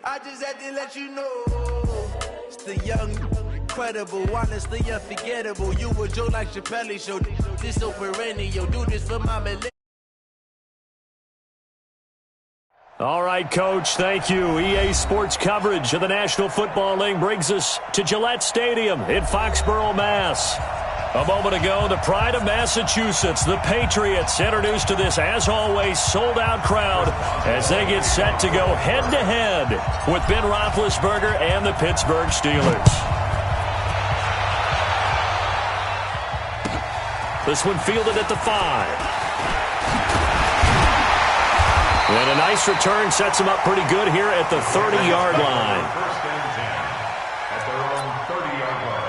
I just had to let you know, it's the young, incredible, honestly unforgettable. You a joke like Chappelle Show, this so perennial. Do this for my millennial. All right, Coach, thank you. EA Sports coverage of the National Football League brings us to Gillette Stadium in Foxborough, Mass. A moment ago, the pride of Massachusetts, the Patriots, introduced to this, as always, sold-out crowd as they get set to go head-to-head with Ben Roethlisberger and the Pittsburgh Steelers. This one fielded at the 5. And a nice return sets him up pretty good here at the 30-yard line. First and 10 at their own 30-yard line.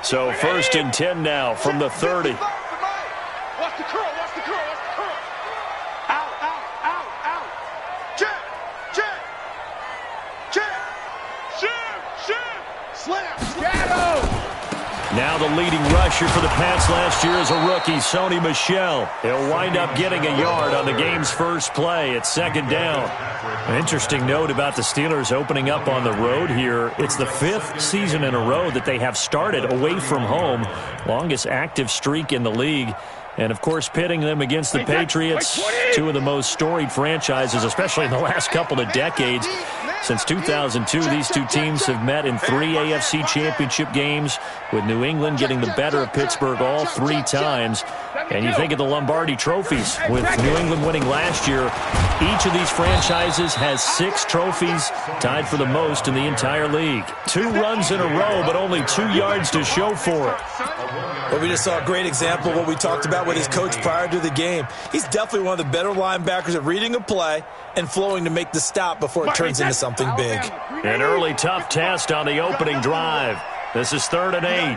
So first and 10 now from the 30. Watch the curl, watch the curl, watch the curl. Out, out, out, out. Jab, jab, jab, slam, shadow. Now the leading rusher for the Pats last year is a rookie, Sony Michel. He'll wind up getting a yard on the game's first play at second down. An interesting note about the Steelers opening up on the road here. It's the 5th season in a row that they have started away from home. Longest active streak in the league. And, of course, pitting them against the Patriots, two of the most storied franchises, especially in the last couple of decades. Since 2002, these two teams have met in 3 AFC championship games, with New England getting the better of Pittsburgh all 3 times. And you think of the Lombardi trophies, with New England winning last year. Each of these franchises has 6 trophies, tied for the most in the entire league. 2 runs in a row, but only 2 yards to show for it. Well, we just saw a great example of what we talked about with his coach prior to the game. He's definitely one of the better linebackers at reading a play and flowing to make the stop before it turns into something big. An early tough test on the opening drive. This is 3rd and 8.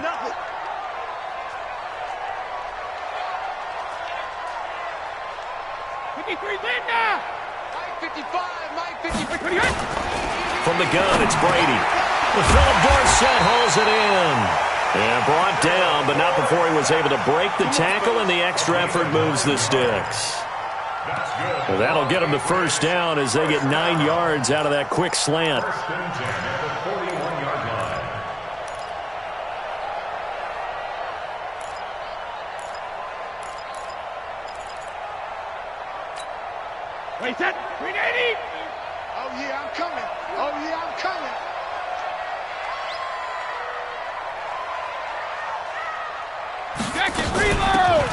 From the gun, it's Brady. Philip Dorsett hauls it in. And brought down, but not before he was able to break the tackle, and the extra effort moves the sticks. Well, that'll get them to first down as they get 9 yards out of that quick slant. First and 10 at the 41-yard line. Wait, that 380. Oh, yeah, I'm coming. Oh, yeah, I'm coming.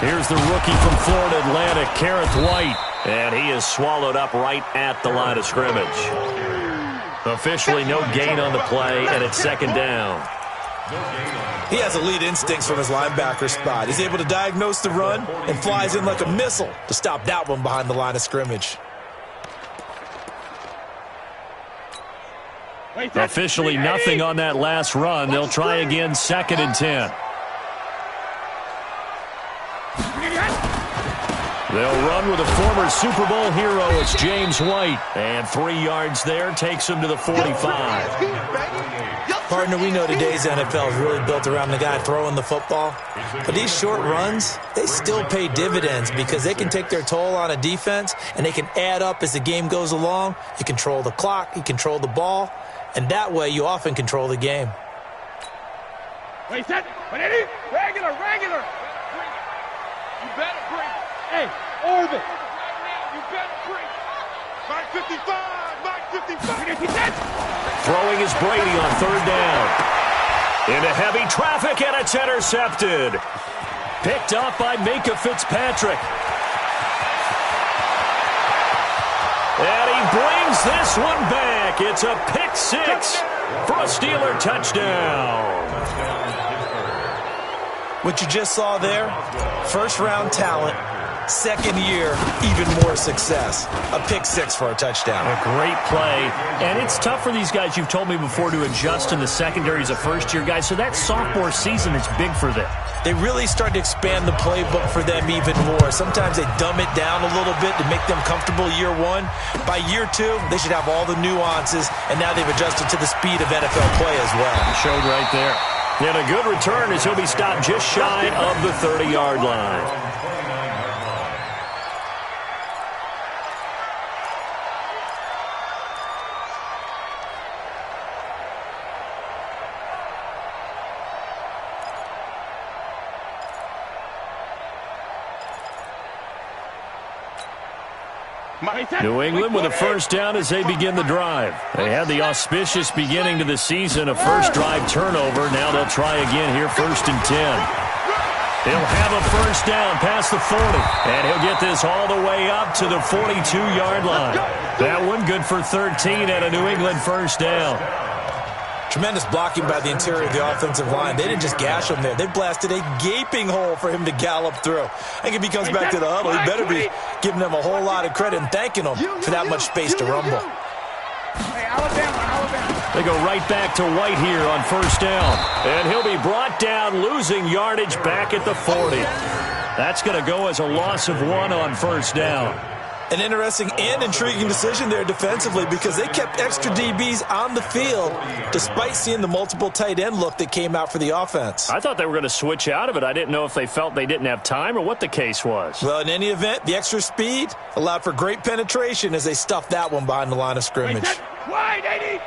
Here's the rookie from Florida Atlantic, Kareth White, and he is swallowed up right at the line of scrimmage. Officially no gain on the play, and it's second down. He has elite instincts from his linebacker spot. He's able to diagnose the run and flies in like a missile to stop that one behind the line of scrimmage. Officially nothing on that last run. They'll try again, 2nd and 10. They'll run with a former Super Bowl hero. It's James White. And 3 yards there takes him to the 45. Partner, we know today's NFL is really built around the guy throwing the football. But these short runs, they still pay dividends because they can take their toll on a defense and they can add up as the game goes along. You control the clock, you control the ball, and that way you often control the game. Wait, set. Regular. You better bring it. Hey, orbit. You better bring it. Mike 55. Throwing is Brady on 3rd down. Into heavy traffic, and it's intercepted. Picked up by Minkah Fitzpatrick. And he brings this one back. It's a pick 6 for a Steeler touchdown. What you just saw there, first-round talent, Second year, even more success. A pick six for a touchdown. A great play. And it's tough for these guys, you've told me before, to adjust in the secondary as a first-year guy. So that sophomore season is big for them. They really start to expand the playbook for them even more. Sometimes they dumb it down a little bit to make them comfortable year one. By year two, they should have all the nuances, and now they've adjusted to the speed of NFL play as well. Showed right there. And a good return as he'll be stopped just shy of the 30-yard line. New England with a first down as they begin the drive. They had the auspicious beginning to the season, a first drive turnover. Now they'll try again here, 1st and 10. He'll have a first down past the 40, and he'll get this all the way up to the 42-yard line. That one good for 13 and a New England first down. Tremendous blocking by the interior of the offensive line. They didn't just gash him there. They blasted a gaping hole for him to gallop through. I think if he comes back to the huddle, he better be giving them a whole lot of credit and thanking them for that much space to rumble. They go right back to White here on first down. And he'll be brought down, losing yardage back at the 40. That's going to go as a loss of 1 on first down. An interesting and intriguing decision there defensively because they kept extra DBs on the field despite seeing the multiple tight end look that came out for the offense. I thought they were going to switch out of it. I didn't know if they felt they didn't have time or what the case was. Well, in any event, the extra speed allowed for great penetration as they stuffed that one behind the line of scrimmage. Wide, 80.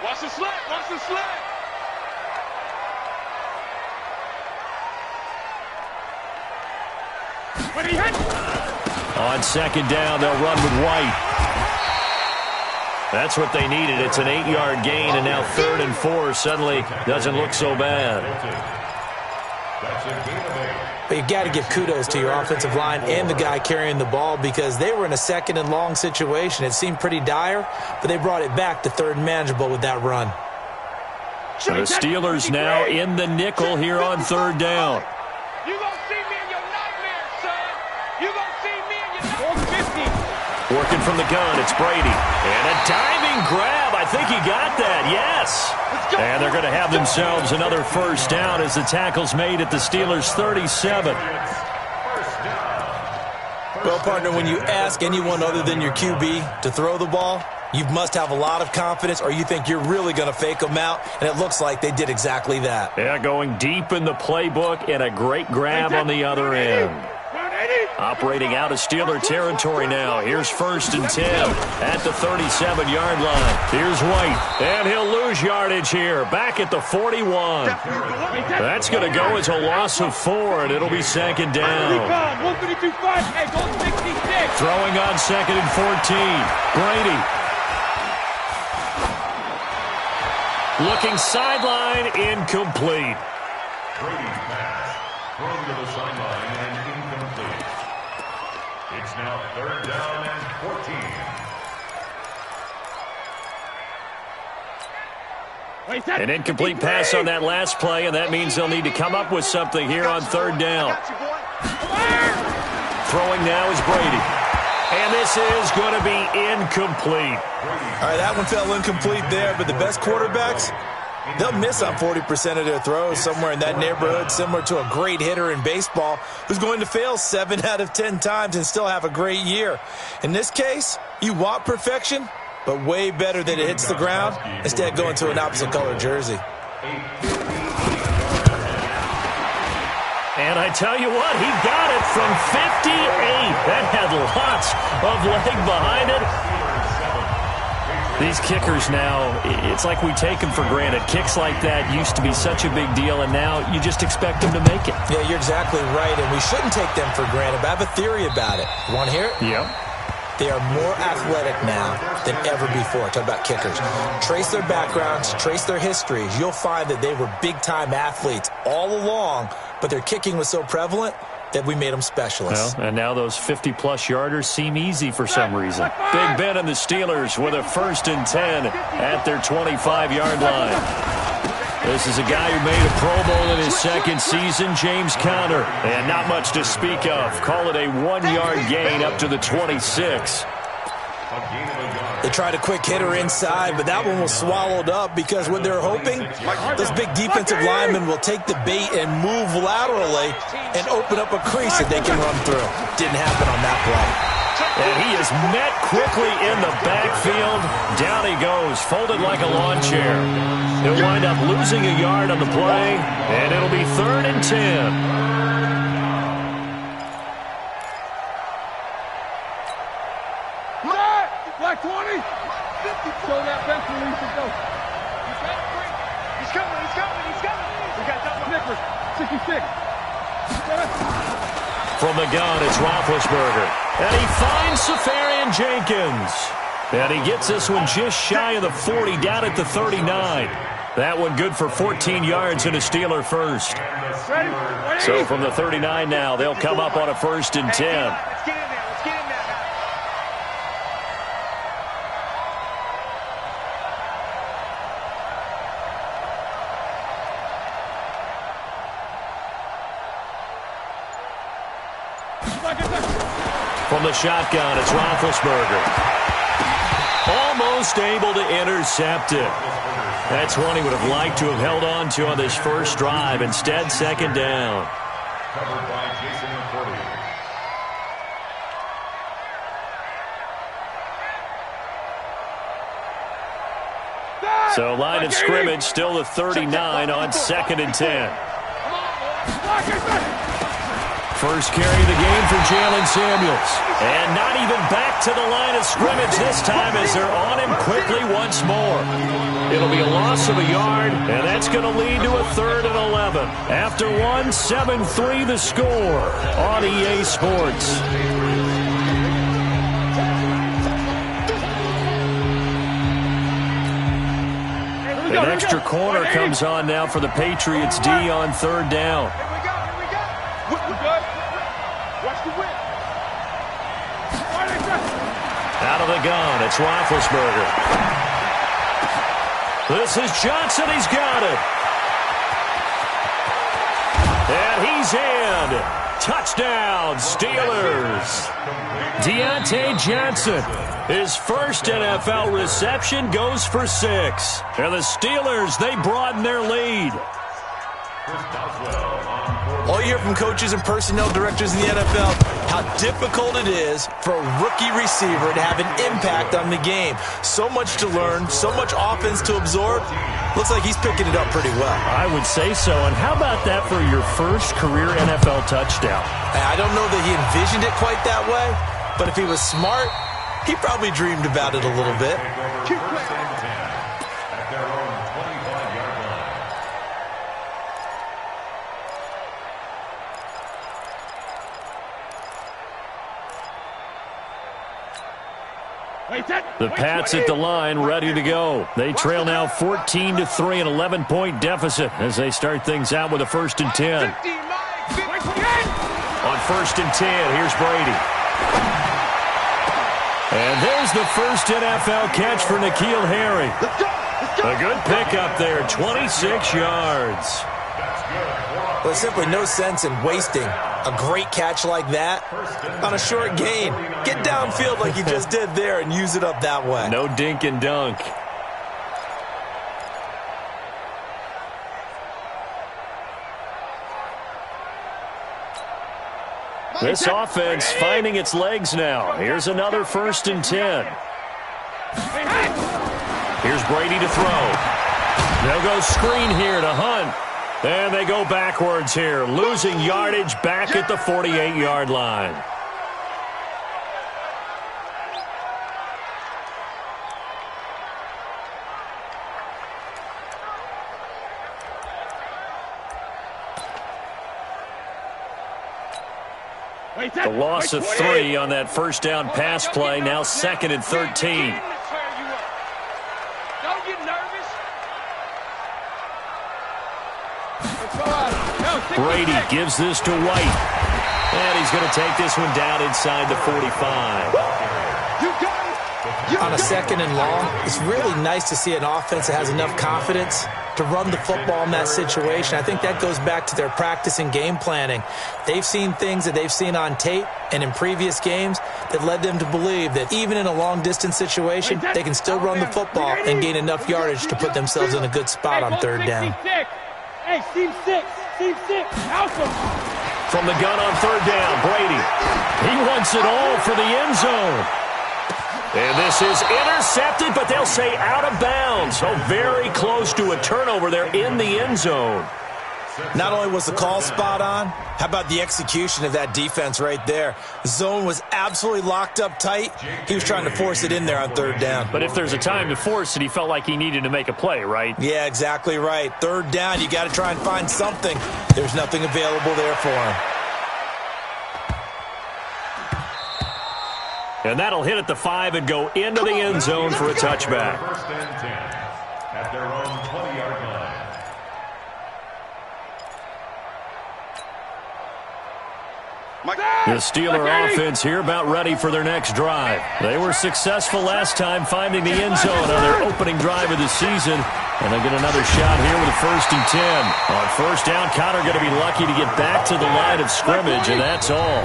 Watch the slant. Watch the slant. When he hit. On second down, they'll run with White. That's what they needed. It's an 8-yard gain, and now 3rd and 4 suddenly doesn't look so bad. But you've got to give kudos to your offensive line and the guy carrying the ball because they were in a 2nd and long situation. It seemed pretty dire, but they brought it back to 3rd and manageable with that run. So the Steelers now in the nickel here on 3rd down. Working from the gun, it's Brady. And a diving grab. I think he got that, yes. And they're going to have themselves another first down as the tackle's made at the Steelers' 37. Well, partner, when you ask anyone other than your QB to throw the ball, you must have a lot of confidence or you think you're really going to fake them out, and it looks like they did exactly that. Yeah, going deep in the playbook and a great grab on the other end. Operating out of Steeler territory now. Here's 1st and 10 at the 37-yard line. Here's White, and he'll lose yardage here. Back at the 41. That's going to go as a loss of 4, and it'll be 2nd down. Throwing on 2nd and 14. Brady. Looking sideline, incomplete. Brady pass. Thrown to the sideline and incomplete. It's now 3rd down and 14. An incomplete pass on that last play, and that means they'll need to come up with something here on 3rd down. Throwing now is Brady. And this is going to be incomplete. All right, that one fell incomplete there, but the best quarterbacks, they'll miss on 40% of their throws somewhere in that neighborhood, similar to a great hitter in baseball who's going to fail 7 out of 10 times and still have a great year. In this case, you want perfection, but way better that it hits the ground instead going to an opposite color jersey. And I tell you what, he got it from 58. That had lots of leg behind it. These kickers now, it's like we take them for granted. Kicks like that used to be such a big deal, and now you just expect them to make it. Yeah, you're exactly right, and we shouldn't take them for granted. But I have a theory about it. You want to hear it? Yep. They are more athletic now than ever before. Talk about kickers. Trace their backgrounds, trace their histories. You'll find that they were big-time athletes all along, but their kicking was so prevalent that we made them specialists. Well, and now those 50-plus yarders seem easy for some reason. Big Ben and the Steelers with a 1st and 10 at their 25-yard line. This is a guy who made a Pro Bowl in his second season, James Conner. And not much to speak of. Call it a 1-yard gain up to the 26. They tried a quick hitter inside, but that one was swallowed up because what they're hoping, those big defensive linemen will take the bait and move laterally and open up a crease that they can run through. Didn't happen on that play. And he is met quickly in the backfield. Down he goes, folded like a lawn chair. He'll wind up losing a yard on the play, and it'll be 3rd and 10. Black 20. Show that bench release and go. He's coming. We got double Nickers. 66. From the gun, it's Roethlisberger. And he finds Safarian Jenkins. And he gets this one just shy of the 40, down at the 39. That one good for 14 yards and a Steeler first. So from the 39 now, they'll come up on a 1st and 10. From the shotgun, it's Roethlisberger. Almost able to intercept it. That's one he would have liked to have held on to on this first drive. Instead, 2nd down. Covered by Jason McCourty. So line of scrimmage still the 39 on 2nd and 10. First carry of the game for Jalen Samuels. And not even back to the line of scrimmage this time as they're on him quickly once more. It'll be a loss of a yard, and that's going to lead to a 3rd and 11. After 7-3 the score on EA Sports. An extra corner comes on now for the Patriots D on 3rd down. Out of the gun, it's Roethlisberger. This is Johnson, he's got it. And he's in. Touchdown, Steelers. Deontay Johnson, his first NFL reception, goes for 6. And the Steelers, they broaden their lead. All you hear from coaches and personnel directors in the NFL, how difficult it is for a rookie receiver to have an impact on the game. So much to learn, so much offense to absorb. Looks like he's picking it up pretty well. I would say so. And how about that for your first career NFL touchdown? I don't know that he envisioned it quite that way, but if he was smart, he probably dreamed about it a little bit. At their own 25-yard line. The Pats at the line, ready to go. They trail now 14-3, an 11-point deficit as they start things out with a 1st and 10. On 1st and 10, here's Brady. And there's the first NFL catch for N'Keal Harry. A good pickup there, 26 yards. Well, there's simply no sense in wasting a great catch like that on a short gain. Get downfield like you just did there and use it up that way. No dink and dunk. This offense finding its legs now. Here's another 1st and 10. Here's Brady to throw. They'll go screen here to Hunt. And they go backwards here, losing yardage back at the 48-yard line. The loss of 3 on that first down pass play, now 2nd and 13. Don't get nervous. Brady gives this to White. And he's going to take this one down inside the 45. On a 2nd and long, it's really nice to see an offense that has enough confidence to run the football in that situation. I think that goes back to their practice and game planning. They've seen things that they've seen on tape and in previous games that led them to believe that even in a long-distance situation, they can still run the football and gain enough yardage to put themselves in a good spot on third down. Hey, seam six, alpha. From the gun on third down, Brady. He wants it all for the end zone. And this is intercepted, but they'll say out of bounds. So very close to a turnover there in the end zone. Not only was the call spot on, how about the execution of that defense right there? The zone was absolutely locked up tight. He was trying to force it in there on third down. But if there's a time to force it, he felt like he needed to make a play, right? Yeah, exactly right. Third down, you got to try and find something. There's nothing available there for him. And that'll hit at the 5 and go into the end zone for a touchback. First and 10 at their own 20-yard line. The Steeler offense here about ready for their next drive. They were successful last time finding the end zone on their opening drive of the season. And they get another shot here with a 1st and 10. On first down, Connor going to be lucky to get back to the line of scrimmage, and that's all.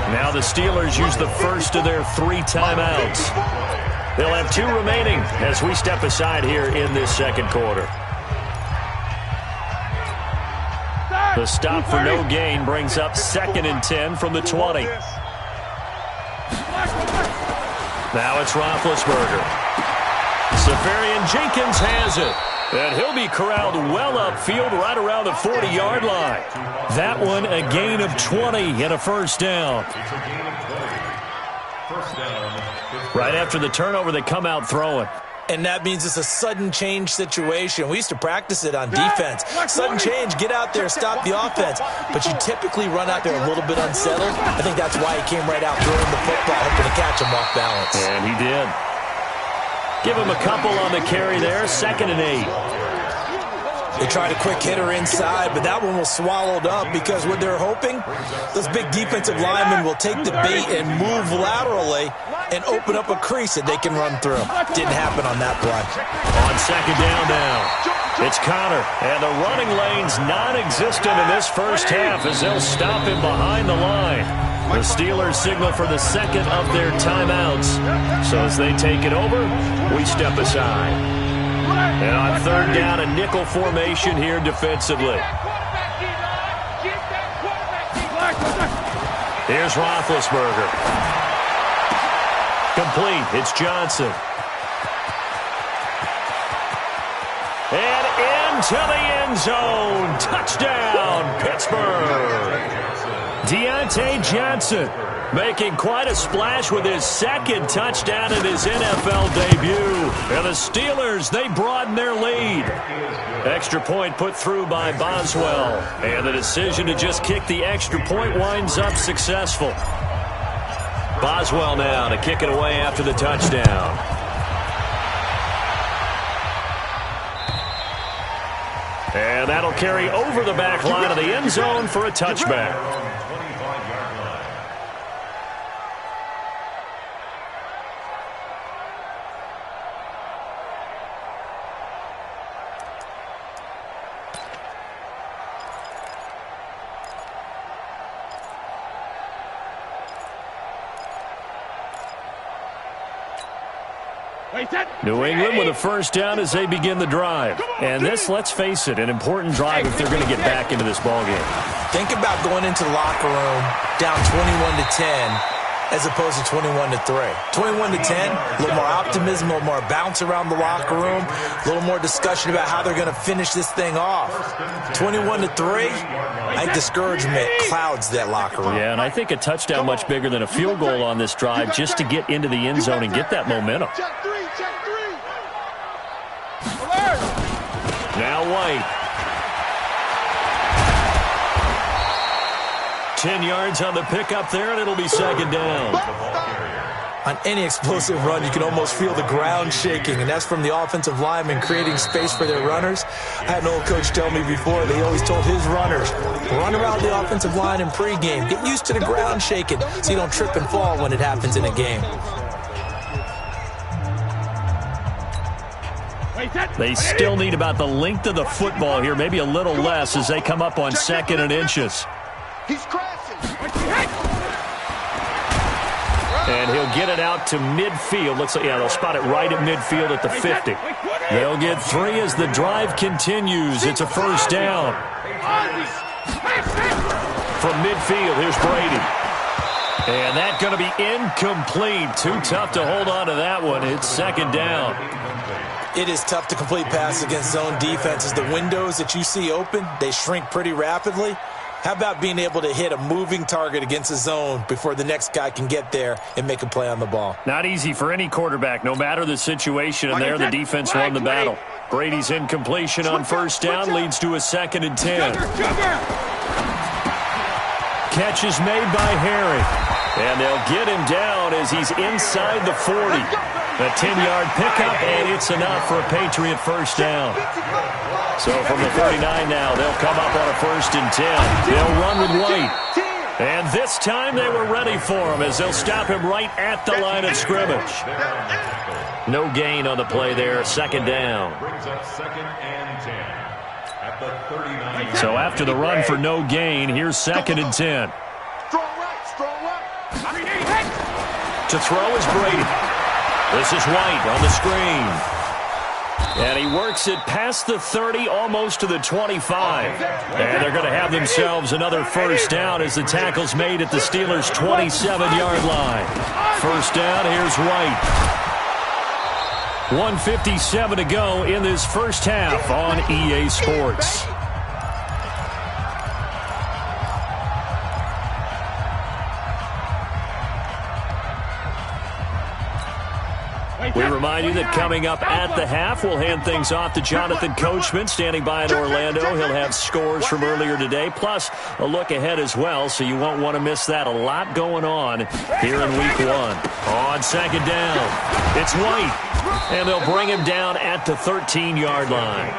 Now the Steelers use the first of their 3 timeouts. They'll have 2 remaining as we step aside here in this second quarter. The stop for no gain brings up 2nd and 10 from the 20. Now it's Roethlisberger. Safarian Jenkins has it. And he'll be corralled well upfield right around the 40-yard line. That one a gain of 20 and a first down. It's a gain of 20. First down. Right after the turnover, they come out throwing. And that means it's a sudden change situation. We used to practice it on defense. Sudden change, get out there, stop the offense. But you typically run out there a little bit unsettled. I think that's why he came right out throwing the football, hoping to catch him off balance. And he did. Give him a couple on the carry there, 2nd and 8. They tried a quick hitter inside, but that one was swallowed up because what they're hoping, those big defensive linemen will take the bait and move laterally and open up a crease that they can run through. Didn't happen on that play. On 2nd down now, it's Connor, and the running lane's non-existent in this first half as they'll stop him behind the line. The Steelers signal for the 2nd of their timeouts. So as they take it over, we step aside. And on 3rd down, a nickel formation here defensively. Here's Roethlisberger. Complete. It's Johnson. And into the end zone. Touchdown, Pittsburgh. Deontay Johnson making quite a splash with his 2nd touchdown in his NFL debut. And the Steelers, they broaden their lead. Extra point put through by Boswell. And the decision to just kick the extra point winds up successful. Boswell now to kick it away after the touchdown. And that'll carry over the back line of the end zone for a touchback. New England with a first down as they begin the drive. And this, let's face it, an important drive if they're going to get back into this ballgame. Think about going into the locker room down 21-10 as opposed to 21-3. 21-10, a little more optimism, a little more bounce around the locker room, a little more discussion about how they're going to finish this thing off. 21-3, I think discouragement clouds that locker room. Yeah, and I think a touchdown much bigger than a field goal on this drive just to get into the end zone and get that momentum. Now White. 10 yards on the pickup there, and it'll be 2nd down. On any explosive run, you can almost feel the ground shaking, and that's from the offensive linemen creating space for their runners. I had an old coach tell me before, they always told his runners, run around the offensive line in pregame. Get used to the ground shaking so you don't trip and fall when it happens in a game. They still need about the length of the football here, maybe a little less as they come up on 2nd and inches. He's crashing. And he'll get it out to midfield. Looks like, yeah, they'll spot it right at midfield at the 50. They'll get 3 as the drive continues. It's a first down. From midfield, here's Brady. And that's going to be incomplete. Too tough to hold on to that one. It's 2nd down. It is tough to complete passes against zone defenses. The windows that you see open, they shrink pretty rapidly. How about being able to hit a moving target against a zone before the next guy can get there and make a play on the ball? Not easy for any quarterback, no matter the situation. And there, the defense won the battle. Brady's incompletion on first down leads to a 2nd and 10. Catch is made by Harry. And they'll get him down as he's inside the 40. A 10-yard pickup, and it's enough for a Patriot first down. So from the 39 now, they'll come up on a 1st and 10. They'll run with White. And this time they were ready for him as they'll stop him right at the line of scrimmage. No gain on the play there, 2nd down. Brings up 2nd and 10 at the 39. So after the run for no gain, here's 2nd and 10. Strong right, strong right. To throw is Brady. This is White on the screen. And he works it past the 30, almost to the 25. And they're going to have themselves another first down as the tackle's made at the Steelers' 27-yard line. First down, here's White. 1:57 to go in this first half on EA Sports. We remind you that coming up at the half, we'll hand things off to Jonathan Coachman, standing by in Orlando. He'll have scores from earlier today, plus a look ahead as well, so you won't want to miss that. A lot going on here in Week 1. On 2nd down, it's White, and they'll bring him down at the 13-yard line.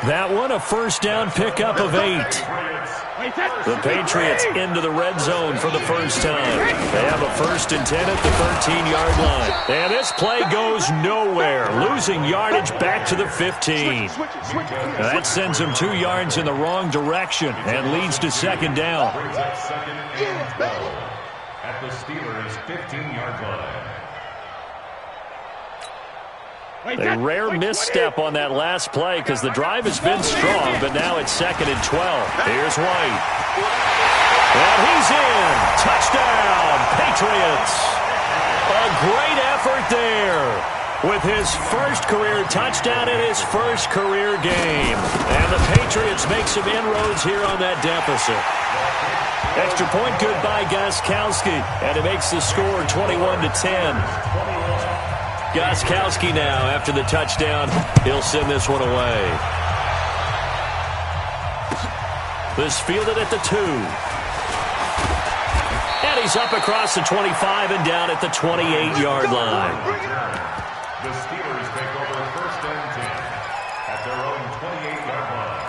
That one, a first down pickup of 8. The Patriots into the red zone for the first time. They have a 1st and 10 at the 13-yard line. And this play goes nowhere, losing yardage back to the 15. Now that sends them 2 yards in the wrong direction and leads to 2nd down. Brings up 2nd and 12 at the Steelers' 15-yard line. A rare misstep on that last play because the drive has been strong, but now it's 2nd and 12. Here's White. And he's in. Touchdown, Patriots. A great effort there with his first career touchdown in his first career game. And the Patriots make some inroads here on that deficit. Extra point good by Gostkowski, and it makes the score 21-10. Gostkowski now, after the touchdown, he'll send this one away. This fielded at the 2. And he's up across the 25 and down at the 28-yard line. The Steelers take over 1st and 10 at their own 28-yard line.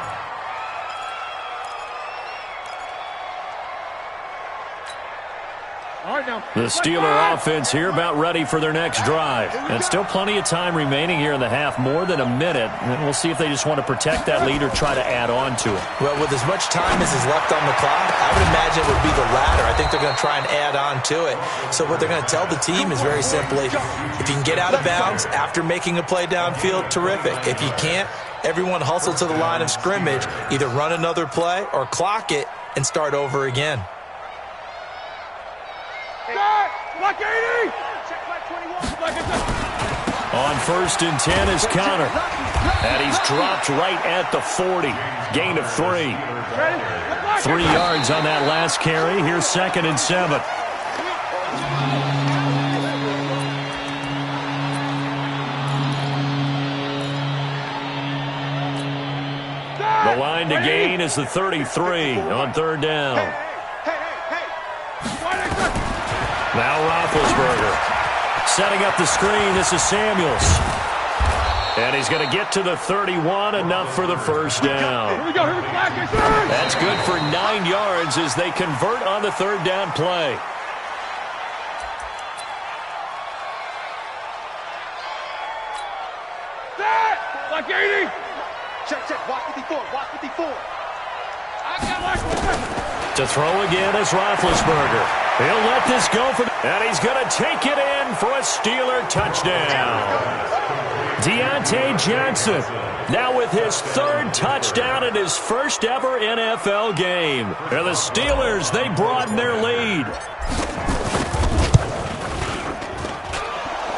The Steeler offense here about ready for their next drive. And still plenty of time remaining here in the half, more than a minute. And we'll see if they just want to protect that lead or try to add on to it. Well, with as much time as is left on the clock, I would imagine it would be the latter. I think they're going to try and add on to it. So what they're going to tell the team is very simply, if you can get out of bounds after making a play downfield, terrific. If you can't, everyone hustle to the line of scrimmage, either run another play or clock it and start over again. Block 80! Check flag 21. On 1st and 10 is Connor. And he's dropped right at the 40. Gain of 3. 3 yards on that last carry. Here's 2nd and 7. The line to gain is the 33 on 3rd down. Now Roethlisberger setting up the screen. This is Samuels. And he's going to get to the 31, enough for the first down. That's good for 9 yards as they convert on the 3rd down play. 54. To throw again is Roethlisberger. He'll let this go for, and he's going to take it in for a Steeler touchdown. Deontay Johnson now with his third touchdown in his first ever NFL game. And the Steelers, they broaden their lead.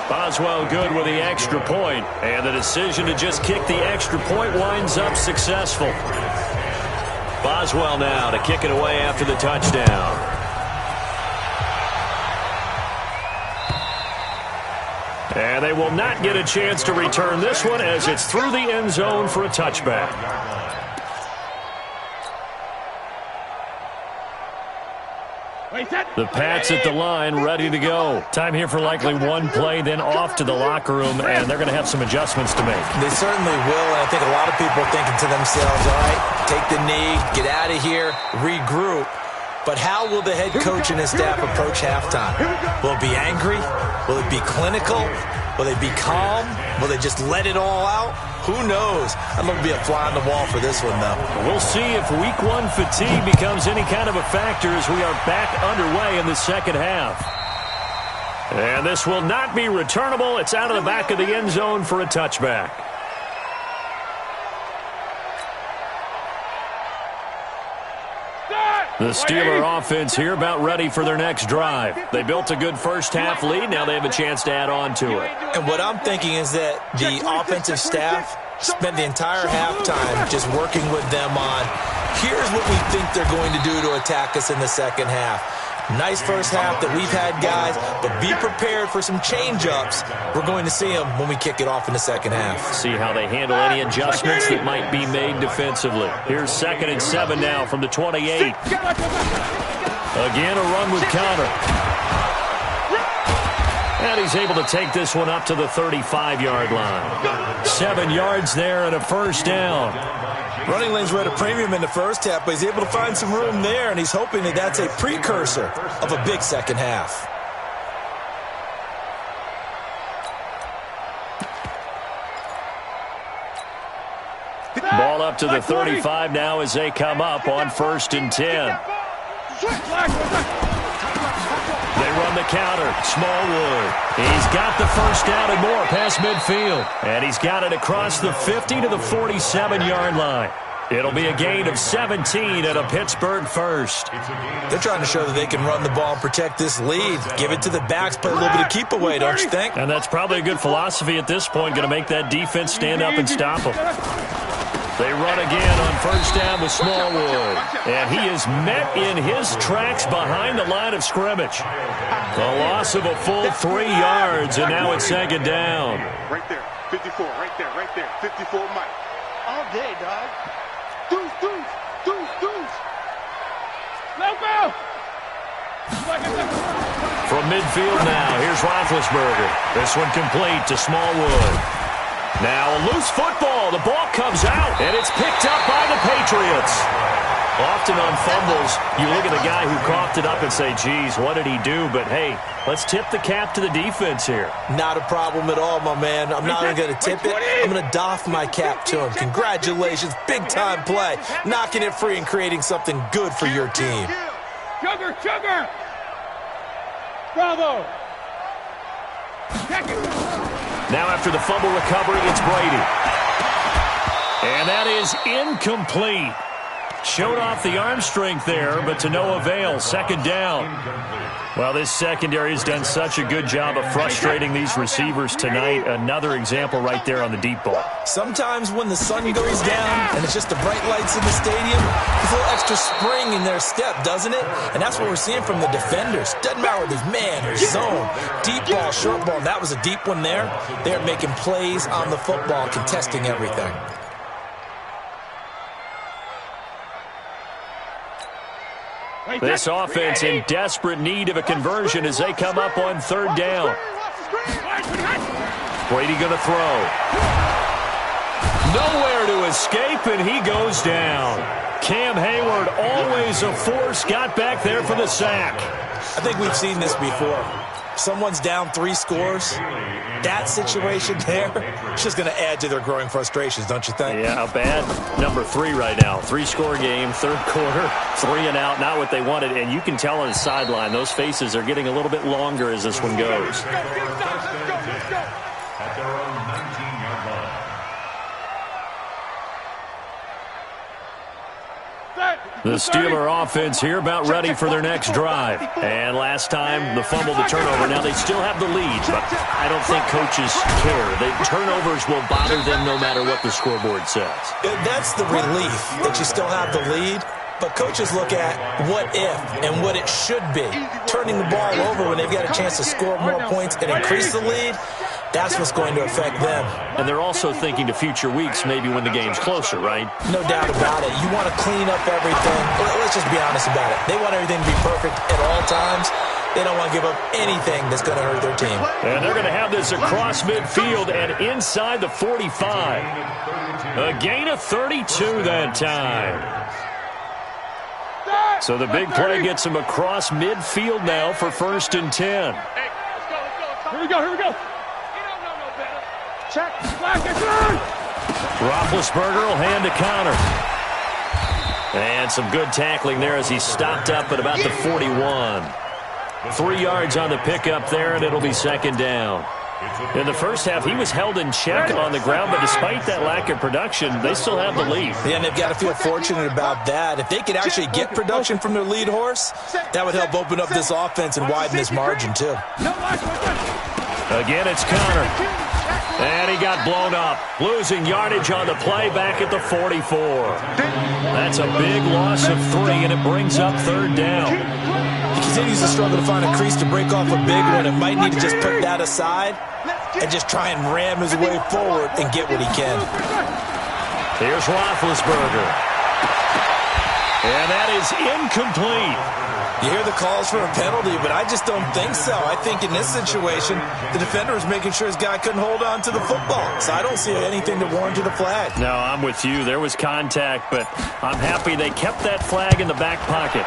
Boswell good with the extra point, and the decision to just kick the extra point winds up successful. Boswell now to kick it away after the touchdown. And they will not get a chance to return this one as it's through the end zone for a touchback. The Pats at the line, ready to go. Time here for likely one play, then off to the locker room, and they're going to have some adjustments to make. They certainly will, and I think a lot of people are thinking to themselves, all right, take the knee, get out of here, regroup. But how will the head coach and his staff approach halftime? Will it be angry? Will it be clinical? Will they be calm? Will they just let it all out? Who knows? I'd love to be a fly on the wall for this one, though. We'll see if week one fatigue becomes any kind of a factor as we are back underway in the second half. And this will not be returnable. It's out of the back of the end zone for a touchback. The Steeler offense here about ready for their next drive. They built a good first half lead. Now they have a chance to add on to it. And what I'm thinking is that the offensive staff spent the entire halftime just working with them on, here's what we think they're going to do to attack us in the second half. Nice first half that we've had, guys, but be prepared for some change-ups. We're going to see them when we kick it off in the second half. See how they handle any adjustments that might be made defensively. Here's 2nd and 7 now from the 28. Again, a run with Conner. And he's able to take this one up to the 35-yard line. 7 yards there and a first down. Running lanes were at a premium in the first half, but he's able to find some room there, and he's hoping that that's a precursor of a big second half. Ball up to the 35 now as they come up on 1st and 10. They run the counter. Smallwood. He's got the first down and more past midfield. And he's got it across the 50 to the 47-yard line. It'll be a gain of 17 at a Pittsburgh first. They're trying to show that they can run the ball and protect this lead. Give it to the backs, play a little bit of keep away, don't you think? And that's probably a good philosophy at this point. Going to make that defense stand up and stop them. They run again on first down with Smallwood. And he is met in his tracks behind the line of scrimmage. A loss of a full 3 yards, and now it's 2nd down. Right there, 54, right there, 54 Mike. All day, dog. Deuce. Let go! From midfield now, here's Roethlisberger. This one complete to Smallwood. Now a loose football. The ball comes out, and it's picked up by the Patriots. Often on fumbles, you look at the guy who coughed it up and say, geez, what did he do? But, hey, let's tip the cap to the defense here. Not a problem at all, my man. I'm not even going to tip it. I'm going to doff my cap to him. Congratulations. Big-time play. Knocking it free and creating something good for your team. Sugar! Bravo! Now after the fumble recovery, it's Brady. And that is incomplete. Showed off the arm strength there, but to no avail. 2nd down. Well, this secondary has done such a good job of frustrating these receivers tonight. Another example right there on the deep ball. Sometimes when the sun goes down and it's just the bright lights in the stadium, there's a little extra spring in their step, doesn't it? And that's what we're seeing from the defenders. Doesn't matter whether there's man or zone. Deep ball, short ball. That was a deep one there. They're making plays on the football, contesting everything. This offense in desperate need of a conversion as they come up on 3rd down. Brady going to throw. Nowhere to escape, and he goes down. Cam Hayward, always a force, got back there for the sack. I think we've seen this before. someone's down 3 scores, that situation there, it's just going to add to their growing frustrations, don't you think? Yeah, bad number 3 right now. 3-score game, third quarter, 3 and out, not what they wanted. And you can tell on the sideline, those faces are getting a little bit longer as this one goes. At their own 19-yard line. The Steeler offense here about ready for their next drive. And last time, the fumble, the turnover. Now they still have the lead, but I don't think coaches care. The turnovers will bother them no matter what the scoreboard says. That's the relief that you still have the lead. But coaches look at what if and what it should be. Turning the ball over when they've got a chance to score more points and increase the lead, that's what's going to affect them. And they're also thinking to future weeks, maybe when the game's closer, right? No doubt about it. You want to clean up everything. Let's just be honest about it. They want everything to be perfect at all times. They don't want to give up anything that's going to hurt their team. And they're going to have this across midfield and inside the 45. A gain of 32 that time. So the big play gets him across midfield now for 1st and 10. Hey, let's go. Here we go. You don't know no better. Check. Black is on. Roethlisberger will hand to Connor. And some good tackling there as he stopped up at about the 41. 3 yards on the pickup there, and it'll be 2nd down. In the first half, he was held in check on the ground, but despite that lack of production, they still have the lead. Yeah, and they've got to feel fortunate about that. If they could actually get production from their lead horse, that would help open up this offense and widen this margin, too. Again, it's Connor. And he got blown up. Losing yardage on the play back at the 44. That's a big loss of 3, and it brings up 3rd down. He continues to struggle to find a crease to break off a big one and might need to just put that aside and just try and ram his way forward and get what he can. Here's Roethlisberger. And that is incomplete. You hear the calls for a penalty, but I just don't think so. I think in this situation, the defender is making sure his guy couldn't hold on to the football. So I don't see anything to warrant the flag. No, I'm with you. There was contact, but I'm happy they kept that flag in the back pocket.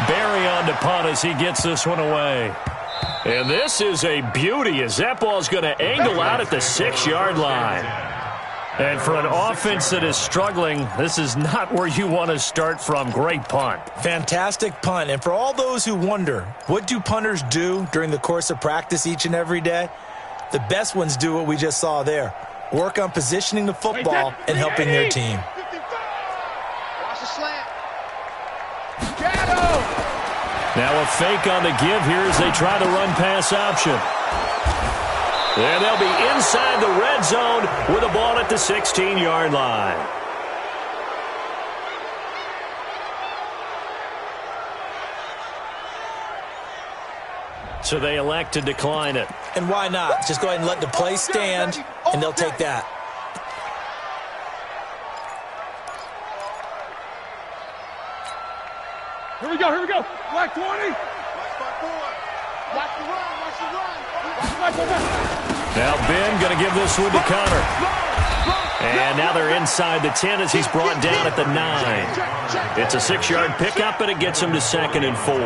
Barry on to punt as he gets this one away. And this is a beauty as that ball's going to angle out at the 6-yard line. And for an offense that is struggling, this is not where you want to start from. Great punt. Fantastic punt. And for all those who wonder, what do punters do during the course of practice each and every day? The best ones do what we just saw there. Work on positioning the football and helping their team. Watch the slant. Now a fake on the give here as they try the run-pass option. And they'll be inside the red zone with the ball at the 16-yard line. So they elect to decline it. And why not? Just go ahead and let the play stand, and they'll take that. Here we go. Black 20. Watch the run. Now Ben going to give this one to Connor. And now they're inside the 10 as he's brought down at the 9. It's a 6-yard pickup, and it gets him to 2nd and 4.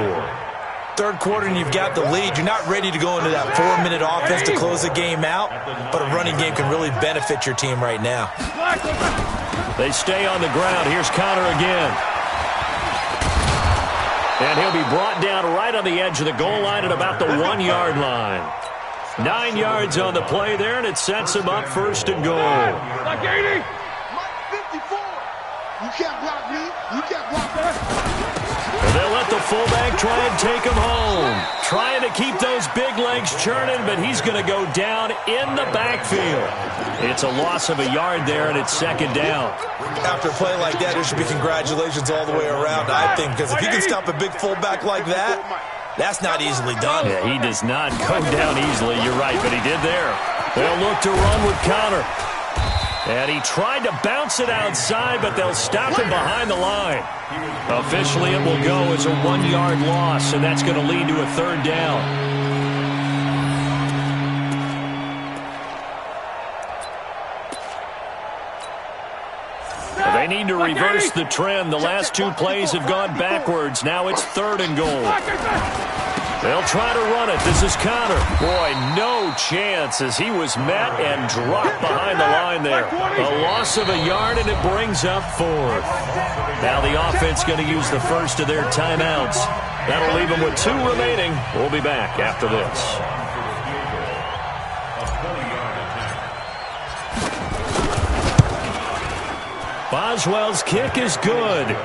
Third quarter and you've got the lead. You're not ready to go into that 4-minute offense to close the game out, but a running game can really benefit your team right now. They stay on the ground. Here's Connor again. And he'll be brought down right on the edge of the goal line at about the 1-yard line. 9 yards on the play there, and it sets him up 1st and goal. Like 80. Mike 54. You can't block me. You can't block me. And they'll let the fullback try and take him home. Trying to keep those big legs churning, but he's going to go down in the backfield. It's a loss of a yard there, and it's 2nd down. After a play like that, there should be congratulations all the way around, I think, because if you can stop a big fullback like that, that's not easily done. Yeah, he does not go down easily. You're right, but he did there. They'll look to run with Connor. And he tried to bounce it outside, but they'll stop him behind the line. Officially, it will go as a 1-yard loss, and that's going to lead to a 3rd down. They need to reverse the trend. The last 2 plays have gone backwards. Now it's 3rd and goal. They'll try to run it. This is Connor. Boy, no chance as he was met and dropped behind the line there. A loss of a yard, and it brings up 4th. Now the offense going to use the first of their timeouts. That'll leave them with 2 remaining. We'll be back after this. Boswell's kick is good.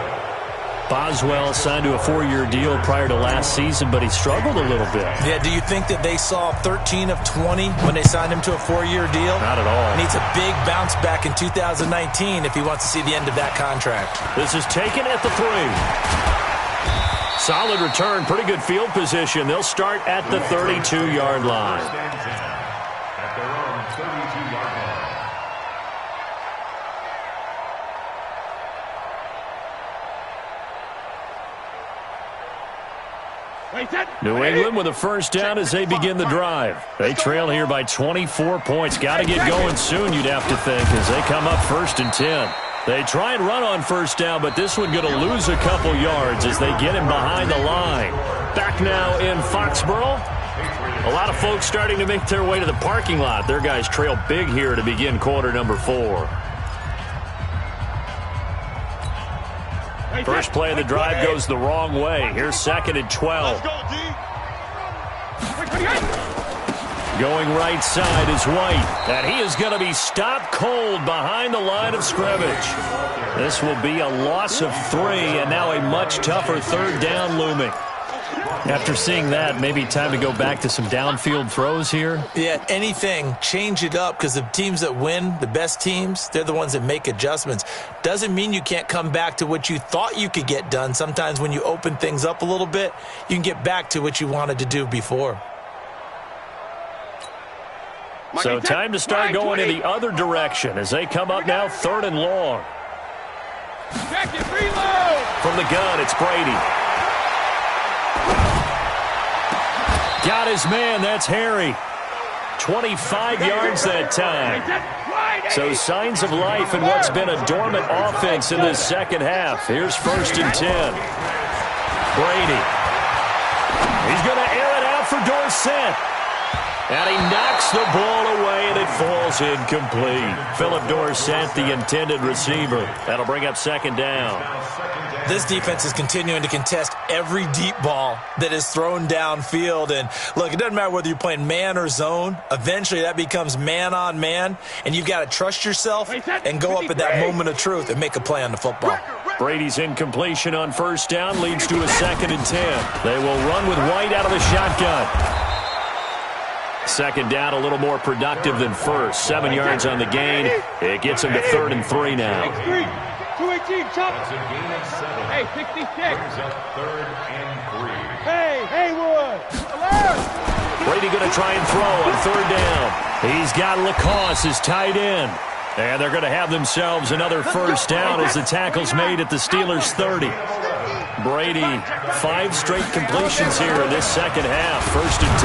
Boswell signed to a 4-year deal prior to last season, but he struggled a little bit. Yeah, do you think that they saw 13 of 20 when they signed him to a 4-year deal? Not at all. Needs a big bounce back in 2019 if he wants to see the end of that contract. This is taken at the 3. Solid return, pretty good field position. They'll start at the 32-yard line. At their own 32-yard line. New England with a first down as they begin the drive. They trail here by 24 points. Got to get going soon, you'd have to think, as they come up 1st and 10. They try and run on first down, but this one going to lose a couple yards as they get him behind the line. Back now in Foxborough. A lot of folks starting to make their way to the parking lot. Their guys trail big here to begin quarter number 4. First play of the drive goes the wrong way. Here's 2nd and 12. Going right side is White. And he is going to be stopped cold behind the line of scrimmage. This will be a loss of 3, and now a much tougher 3rd down looming. After seeing that, maybe time to go back to some downfield throws here. Yeah, anything, change it up, because the teams that win, the best teams, they're the ones that make adjustments. Doesn't mean you can't come back to what you thought you could get done. Sometimes when you open things up a little bit, you can get back to what you wanted to do before. So time to start going in the other direction as they come up now 3rd and long. From the gun, it's Brady. Got his man, that's Harry. 25 yards that time. So signs of life in what's been a dormant offense in this second half. Here's 1st and 10. Brady. He's going to air it out for Dorsett. And he knocks the ball away, and it falls incomplete. Philip Dorsett, the intended receiver. That'll bring up 2nd down. This defense is continuing to contest every deep ball that is thrown downfield. And, look, it doesn't matter whether you're playing man or zone. Eventually, that becomes man-on-man, and you've got to trust yourself and go up at that moment of truth and make a play on the football. Brady's incompletion on 1st down leads to a 2nd and 10. They will run with White out of the shotgun. 2nd down, a little more productive than 1st. 7 yards on the gain. It gets him to 3rd and 3 now. 218, chop. That's a gain of 7. Hey, 66. Brings up 3rd and 3. Hey, Haywood. Brady going to try and throw on 3rd down. He's got Lacoste as tight end. And they're going to have themselves another first down as the tackle's made at the Steelers' 30. Brady, 5 straight completions here in this second half. 1st and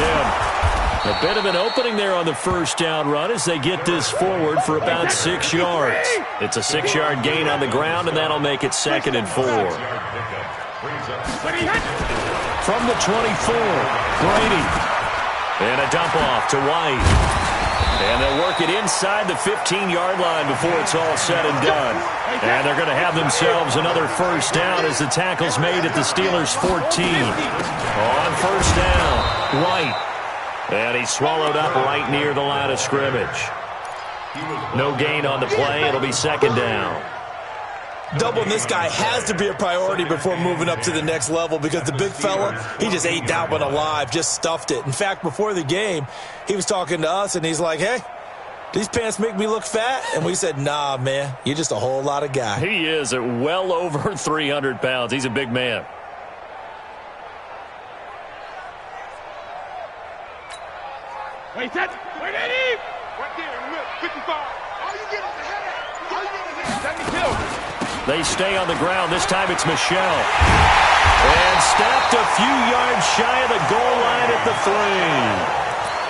10. A bit of an opening there on the first down run as they get this forward for about 6 yards. It's a 6-yard gain on the ground, and that'll make it 2nd and 4. From the 24, Brady. And a dump off to White. And they'll work it inside the 15-yard line before it's all said and done. And they're going to have themselves another first down as the tackle's made at the Steelers' 14. On first down, White. And he's swallowed up right near the line of scrimmage. No gain on the play. It'll be 2nd down. Doubling this guy has to be a priority before moving up to the next level because the big fella, he just ate that one alive, just stuffed it. In fact, before the game, he was talking to us, and he's like, hey, these pants make me look fat? And we said, nah, man, you're just a whole lot of guy. He is at well over 300 pounds. He's a big man. Wait, that. Wait, Eddie. Right there, look, 55. All you get is a headache. All you get is a headache. 72. They stay on the ground. This time it's Michelle. And stopped a few yards shy of the goal line at the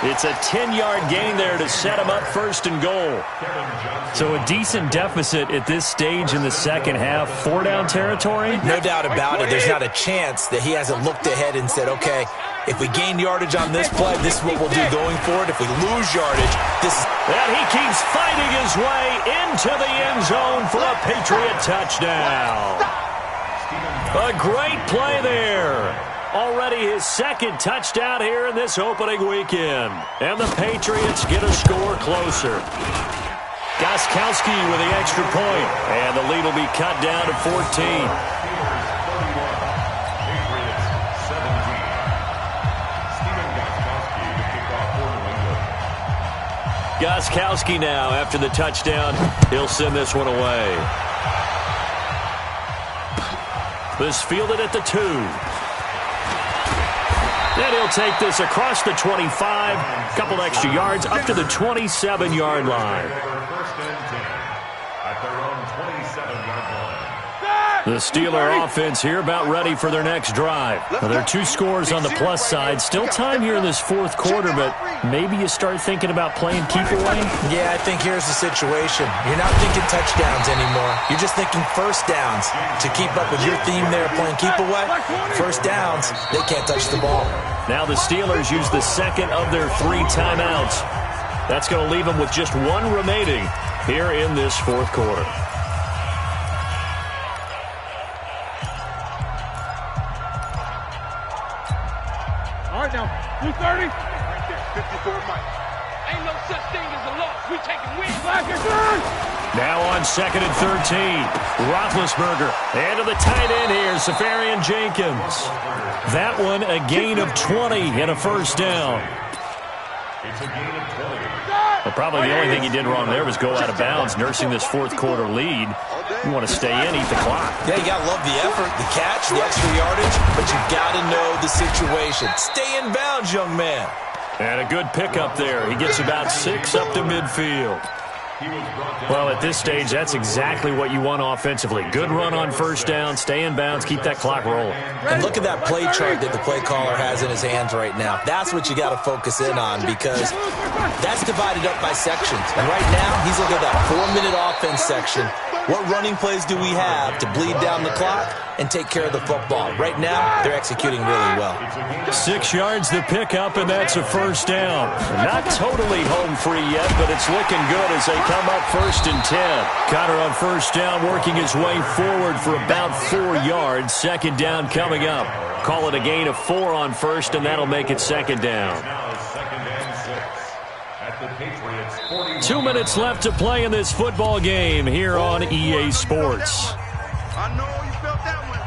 3. It's a 10-yard gain there to set him up first and goal. So a decent deficit at this stage in the second half. 4-down territory? No doubt about it. There's not a chance that he hasn't looked ahead and said, okay, if we gain yardage on this play, this is what we'll do going forward. If we lose yardage, this is... And he keeps fighting his way into the end zone for a Patriot touchdown. A great play there. Already his second touchdown here in this opening weekend. And the Patriots get a score closer. Gostkowski with the extra point. And the lead will be cut down to 14. Gostkowski now, after the touchdown, he'll send this one away. This fielded at the 2. Then he'll take this across the 25, couple extra yards, up to the 27-yard line. First and 10 at their own 27-yard line. The Steeler offense here about ready for their next drive. Well, there are 2 scores on the plus side. Still time here in this fourth quarter, but maybe you start thinking about playing keep away? Yeah, I think here's the situation. You're not thinking touchdowns anymore. You're just thinking first downs. To keep up with your theme there, playing keep away, first downs, they can't touch the ball. Now the Steelers use the second of their 3 timeouts. That's going to leave them with just 1 remaining here in this fourth quarter. All right, now, 230. Right there, 54 Mike. Ain't no such thing as a loss. We taking wins. Back and turn. Now on 2nd and 13, Roethlisberger. And to the tight end here, Safarian Jenkins. That one a gain of 20 and a first down. It's a gain of 20. Well, probably the only thing he did wrong there was go out of bounds, nursing this fourth quarter lead. You want to stay in, eat the clock. Yeah, you got to love the effort, the catch, the extra yardage, but you got to know the situation. Stay in bounds, young man. And a good pickup there. He gets about 6 up to midfield. Well, at this stage, that's exactly what you want offensively. Good run on first down, stay in bounds, keep that clock rolling. And look at that play chart that the play caller has in his hands right now. That's what you got to focus in on, because that's divided up by sections. And right now, he's looking at that 4-minute offense section. What running plays do we have to bleed down the clock and take care of the football? Right now, they're executing really well. 6 yards the pickup, and that's a first down. Not totally home free yet, but it's looking good as they come up 1st and 10. Connor on first down, working his way forward for about 4 yards. 2nd down coming up. Call it a gain of 4 on first, and that'll make it 2nd down. 2 minutes left to play in this football game here on EA Sports. I know you felt that one.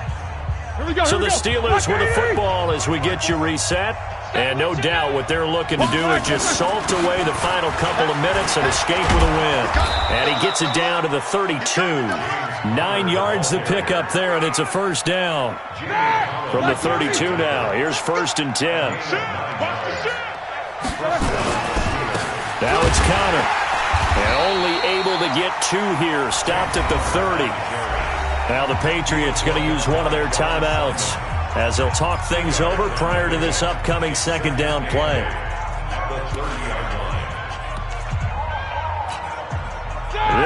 Here we go. So the Steelers with the football as we get you reset. And no doubt what they're looking to do is just salt away the final couple of minutes and escape with a win. And he gets it down to the 32. 9 yards the pickup there, and it's a first down. From the 32 now. Here's 1st and 10. Now it's Connor. And only able to get 2 here. Stopped at the 30. Now the Patriots going to use one of their timeouts as they'll talk things over prior to this upcoming 2nd down play.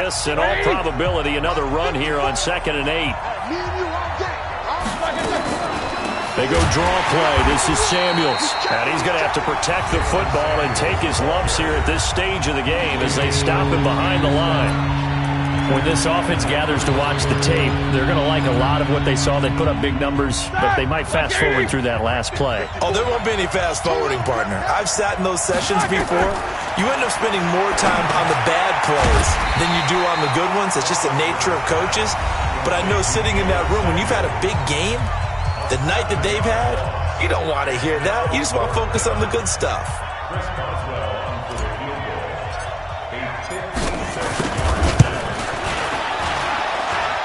This, in all probability, another run here on 2nd and 8. They go draw play. This is Samuels. And he's going to have to protect the football and take his lumps here at this stage of the game as they stop him behind the line. When this offense gathers to watch the tape, they're going to like a lot of what they saw. They put up big numbers, but they might fast forward through that last play. Oh, there won't be any fast forwarding, partner. I've sat in those sessions before. You end up spending more time on the bad plays than you do on the good ones. It's just the nature of coaches. But I know sitting in that room, when you've had a big game, the night that they've had, you don't want to hear that. You just want to focus on the good stuff.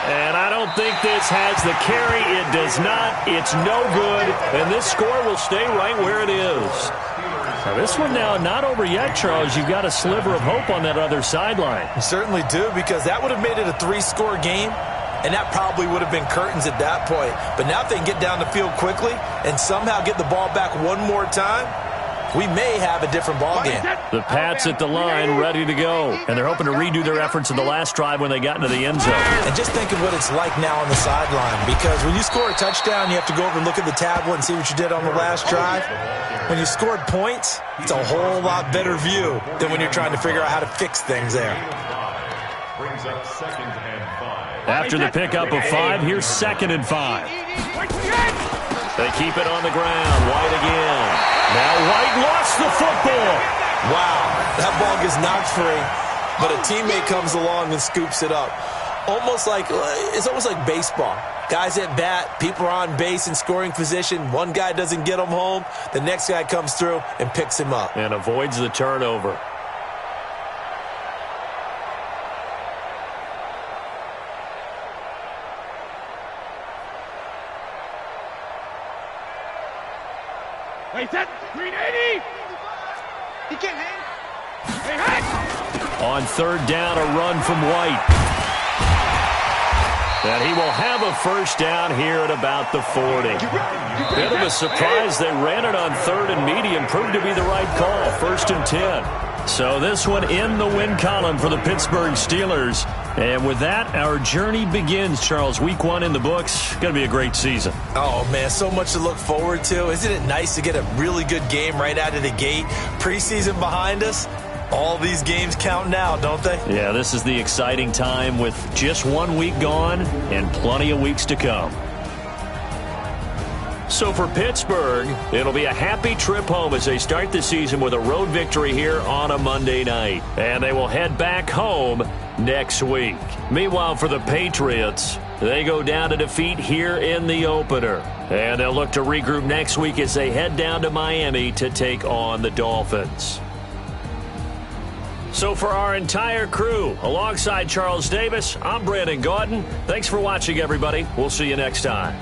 And I don't think this has the carry. It does not. It's no good. And this score will stay right where it is. Now this one now not over yet, Charles. You've got a sliver of hope on that other sideline. You certainly do, because that would have made it a 3-score game, and that probably would have been curtains at that point. But now if they can get down the field quickly and somehow get the ball back one more time, we may have a different ball game. The Pats at the line, ready to go. And they're hoping to redo their efforts in the last drive when they got into the end zone. And just think of what it's like now on the sideline, because when you score a touchdown, you have to go over and look at the tablet and see what you did on the last drive. When you scored points, it's a whole lot better view than when you're trying to figure out how to fix things there. Brings up 2nd and 5. After the pickup of 5, here's 2nd and 5. They keep it on the ground. White again. Now White lost the football. Wow, that ball gets knocked free, but a teammate comes along and scoops it up. It's almost like baseball. Guys at bat, people are on base in scoring position. One guy doesn't get him home. The next guy comes through and picks him up. And avoids the turnover. Wait, that green 80. He can't hang. Hey, hang. On 3rd down, a run from White. And he will have a first down here at about the 40. Bit of a surprise. They ran it on 3rd and medium. Proved to be the right call. 1st and 10. So this one in the win column for the Pittsburgh Steelers. And with that, our journey begins, Charles. Week 1 in the books. Going to be a great season. Oh, man, so much to look forward to. Isn't it nice to get a really good game right out of the gate? Preseason behind us. All these games count now, don't they? Yeah, this is the exciting time with just 1 week gone and plenty of weeks to come. So for Pittsburgh, it'll be a happy trip home as they start the season with a road victory here on a Monday night. And they will head back home next week. Meanwhile, for the Patriots, they go down to defeat here in the opener. And they'll look to regroup next week as they head down to Miami to take on the Dolphins. So for our entire crew, alongside Charles Davis, I'm Brandon Gaudin. Thanks for watching, everybody. We'll see you next time.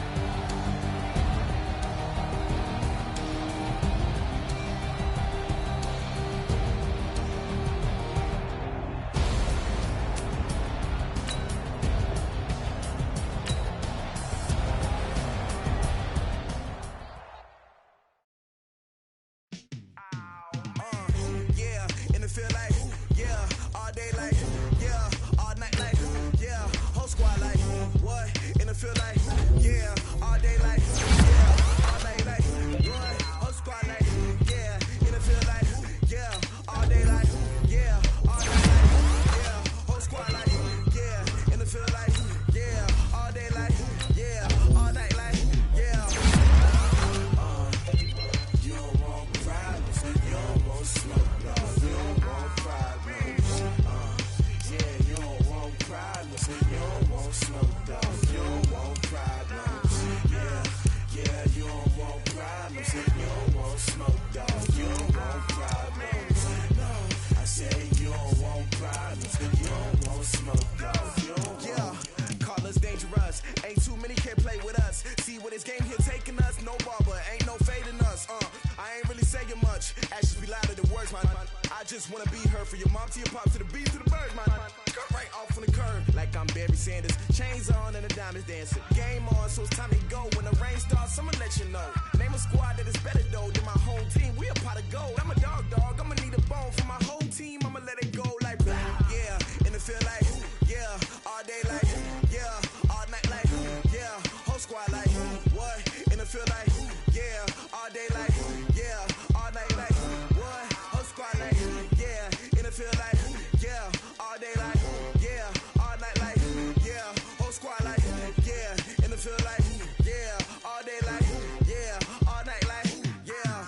just wanna be her, for your mom to your pop to the beat to the birds, man. Cut right off on the curb like I'm Barry Sanders. Chains on and the diamonds dancing. Game on, so it's time to go. When the rain starts, I'ma let you know. Name a squad that is better though than my whole team. We a pot of gold. I'm a dog. I'ma need a bone for my whole team. I'ma let it go like yeah, and it feel like yeah, all day like yeah, all night like yeah, whole squad like what? And it feel like yeah, all day like yeah, all night like what? Whole squad like yeah, and it feel like yeah, all day like yeah, all night like yeah, whole squad like yeah, and it feel like yeah, all day like yeah, all night like yeah.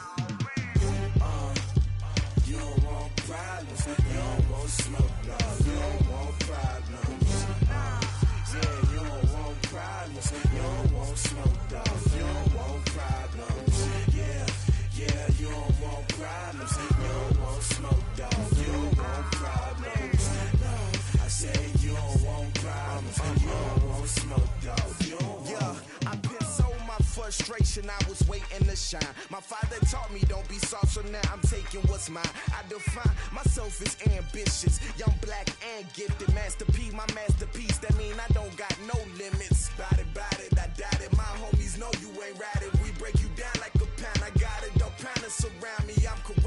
You don't want problems, you don't want smoke, no, you don't want problems. Yeah, you don't want problems, you don't want smoke, dog, you don't want problems. Yeah, yeah, you don't want problems, you don't want smoke, dog, you don't want problems. No, I say you don't want problems, you don't want smoke, dog, you don't want. Yeah, I've been so my frustration, I was waiting to shine. My father taught me don't be soft, so now I'm taking what's mine. I define myself as ambitious, young, black, and gifted. Master P, my masterpiece, that mean I don't got no limits. Bout it, I doubt it. My homies know you ain't ratted. We break you down like a pound. I got it, don't pound us around me, I'm correct.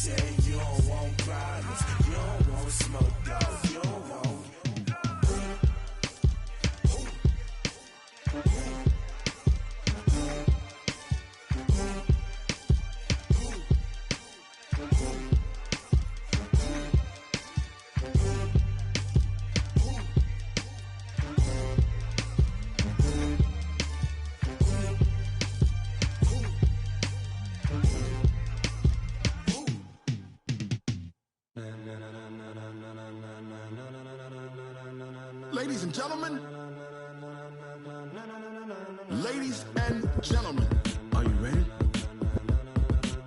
say you don't want problems, you don't want smoke, dog, you don't want. Ladies and gentlemen, ladies and gentlemen, are you ready?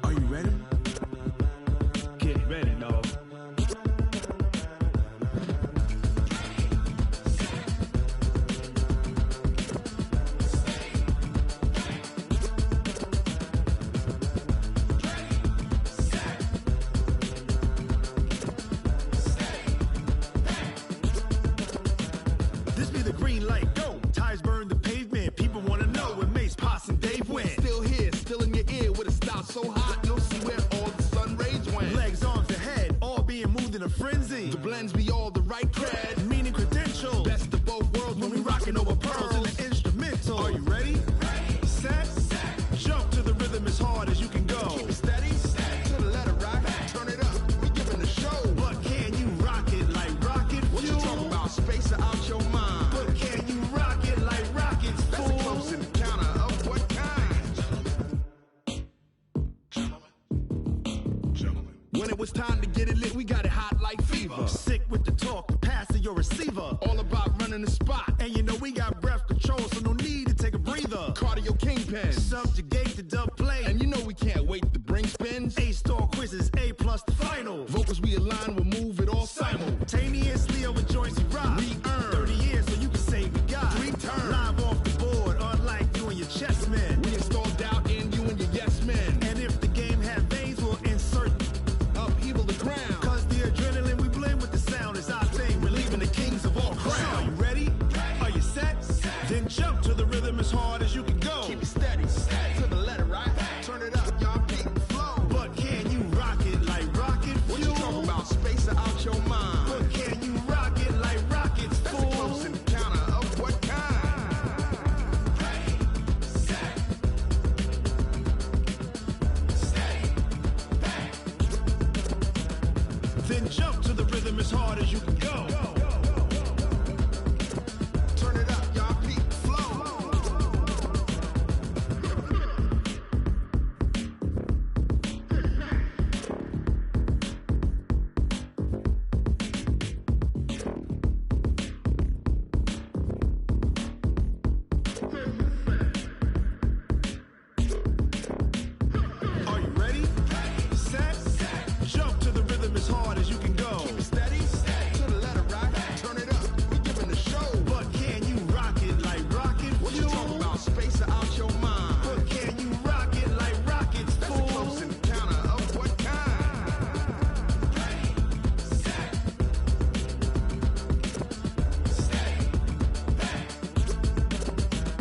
Are you ready? Get ready, dog. This be the green light, go. Tires burn the pavement. People wanna know where Mace, Potts, and Dave went. Still here, still in your ear with a style so hot, you'll see where all the sun rays went. Legs, arms, and head, all being moved in a frenzy. The blends be all the right cred, meaning credentials. Best of both worlds when we rockin' over pearls in the instrumental. Are you ready? Set, jump to the rhythm as hard as you can go. Keep it steady, to the letter rock, turn it up, we giving the show. But can you rock it like rocket fuel? What you talking about, space or out your mind? But can you rock it like rockets, fool? That's a close encounter of what kind? Gentlemen. When it was time to get it lit, we got it hot like fever. Sick with the talk, the pass to your receiver. All about running the spot. And you know we got breath control, so no need to take a breather. Cardio kingpin, subjugate the dub play. And you know we can't wait to bring spins. A-star quizzes, A+ the final. Vocals we align, we'll move it all simultaneously over joints we rock. We earn 30 years, so you can say we got 3 turns. Live off the board, unlike you and your chess men. We install doubt in you and your yes men. And if the game had veins, we'll insert upheaval the ground. Cause the adrenaline we blend with the sound is our thing. We're leaving the kings of all crowns. Are you ready? Are you set? Then jump to the rhythm as hard as you can go. Keep it steady, to the letter right. Turn it up, y'all keep the flow. But can you rock it like rocket fuel? What you talking about, space or out your mind? But can you rock it like rockets, fool? That's a close encounter of what kind? Then jump to the rhythm as hard as you can go. Turn it up, y'all keep the flow. Are you ready? Set, jump to the rhythm as hard as you can go. Keep it steady, to the letter right. Turn it up, we giving the show. But can you rock it like rocket fuel? What you talking about, space or out your mind? But can you rock it like rockets, fool? That's a close encounter of what kind?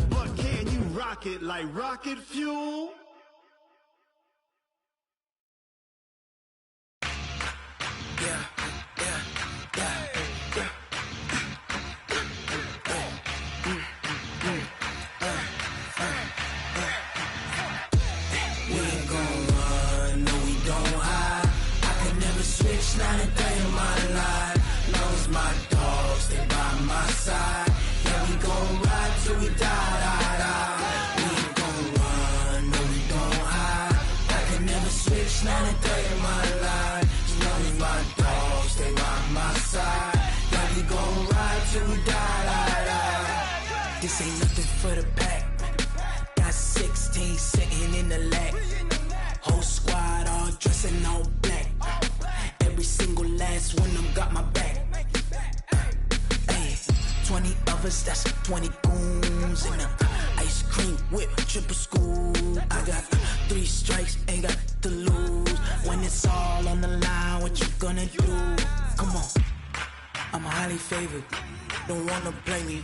But can you rock it like rocket fuel? We ain't gon' run, no we don't hide. I can never switch, not a day in my life. Long as my dogs stay by my side. Yeah, we gon' ride till we die. We ain't gon' run, no we don't hide. I can never switch, not a day in my life. As long as my dogs stay by my side. Yeah, we gon' ride till we die. This ain't nothing for the pack. Got 16 sitting in the lag. Whole squad all dressing all black. Every single last one of them got my back. Hey, 20 of us, that's 20 goons. And a ice cream whip, triple scoop. I got 3 strikes, ain't got to lose. When it's all on the line, what you gonna do? Come on, I'm highly favored. Don't wanna play me,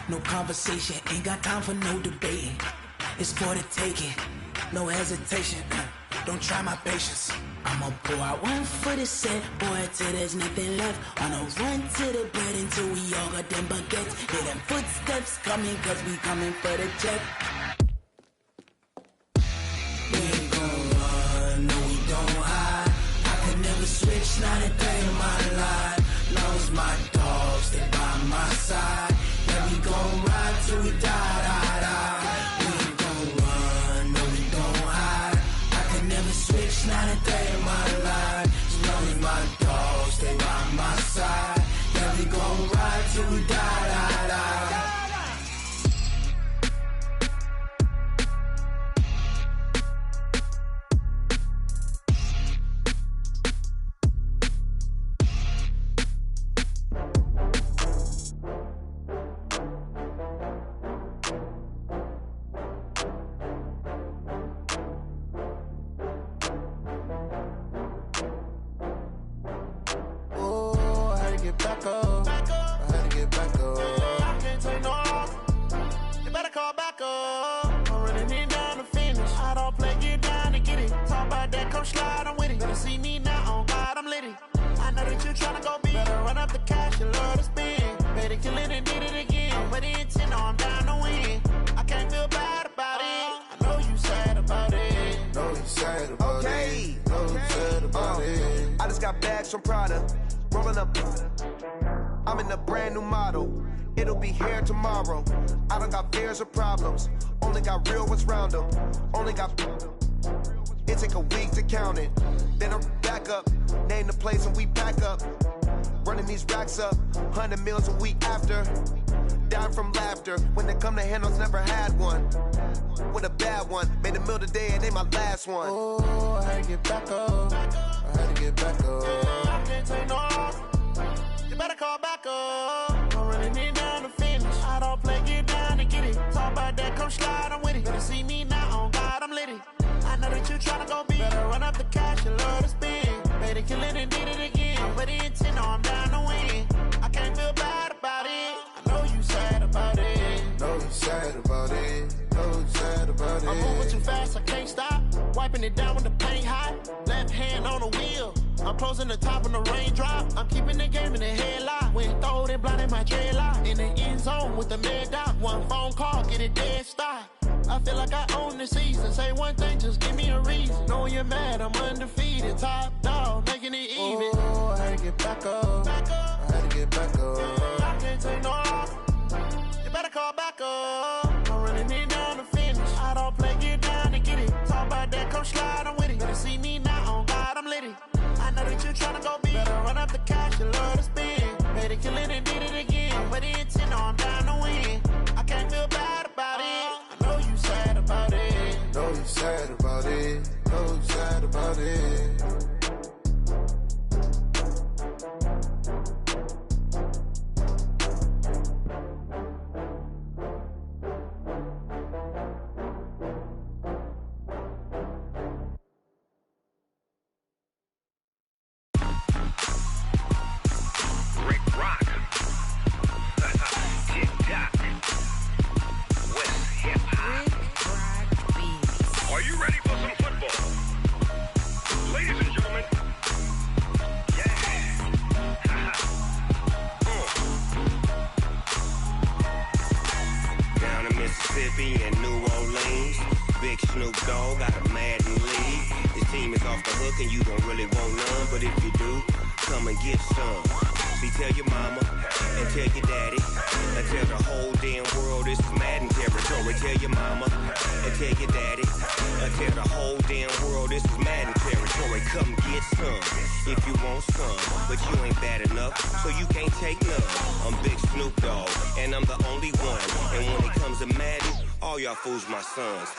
no conversation, ain't got time for no debating. It's for the taking, no hesitation. Don't try my patience. I'ma pour out one for the set, boy, till there's nothing left. Wanna run to the bread until we all got them baguettes. Hear them footsteps coming, cause we coming for the check. We ain't gon' run, no we don't hide. I could never switch, not a day in my life. Long as my dogs stay by my side. Yeah, we gon' ride till we die, die, die. We ain't gon' run, no we don't hide. I could never switch, not a day in my life. As long as my dogs stay by my side. Yeah, we gon' ride till we die, die, die. From Prada, rolling up. I'm in a brand new model. It'll be here tomorrow. I don't got fears or problems. Only got real ones round them. Only got. It take a week to count it. Then I'm back up. Name the place and we back up. Running these racks up. 100 meals a week after. Down from laughter. When it come to handles, never had one. With a bad one. Made a meal today and they my last one. Oh, I had to get back up. I had to get back up. I can't take no loss. You better call back up. I'm running it down to finish. I don't play, get down to get it. Talk about that, come slide, I'm with it. Better see me now, on God, I'm litty. I know that you tryna go big. Better run up the cash, you love to spend. Better kill it and did it again. I'm with the intent, no, I'm down to win. I can't feel bad about it. I know you sad about it. Know you sad about it. Know you sad about it. I'm moving too fast, I can't stop. Wiping it down with the paint hot. Left hand on the wheel. I'm closing the top on the raindrop. I'm keeping the game in the headlock. When throwed and blinded my dreadlock. In the end zone with the mad dot. One phone call, get it dead stop. I feel like I own the season. Say one thing, just give me a reason. Knowing you're mad, I'm undefeated. Top dog, making it even. Oh, I had to get back up. I had to get back up. I can't take no loss. You better call back up. I'm running it down to finish. I don't play, get down to get it. Talk about that, come slide, I'm with it. Better see me now, on God, I'm litty. I know that you tryna go big. Better run up the cash, you love to spend. Better kill it and did it again. I'm with the intent, no, I'm down to win. I can't feel bad about it. I know you sad about it. Know you sad about it. Know you sad about it. My sons,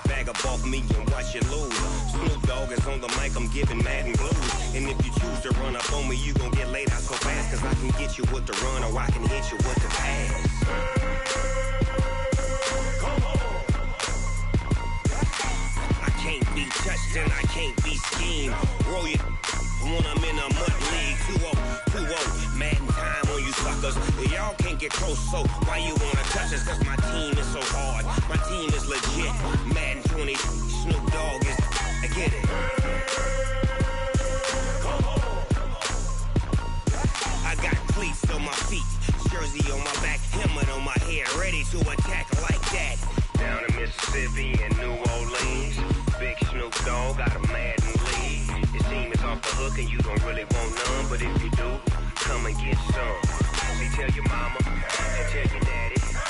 bag up off me and watch you lose. Snoop Dogg is on the mic, I'm giving Madden blues. And if you choose to run up on me, you gon' get laid out so fast. Cause I can get you with the run or I can hit you with the pass. Come on. I can't be touched and I can't be schemed. Roll you when I'm in a mud league. 2-0, Madden time on you suckers. Y'all can't get close, so why you wanna touch us? Cause my team is so hard. My team is legit. Madden 20, Snoop Dogg is I get it. I got cleats on my feet, jersey on my back, helmet on my head, ready to attack like that. Down in Mississippi and New Orleans, Big Snoop Dogg got a mad in league. Your team is off the hook and you don't really want none, but if you do, come and get some. See, tell your mama and tell your daddy.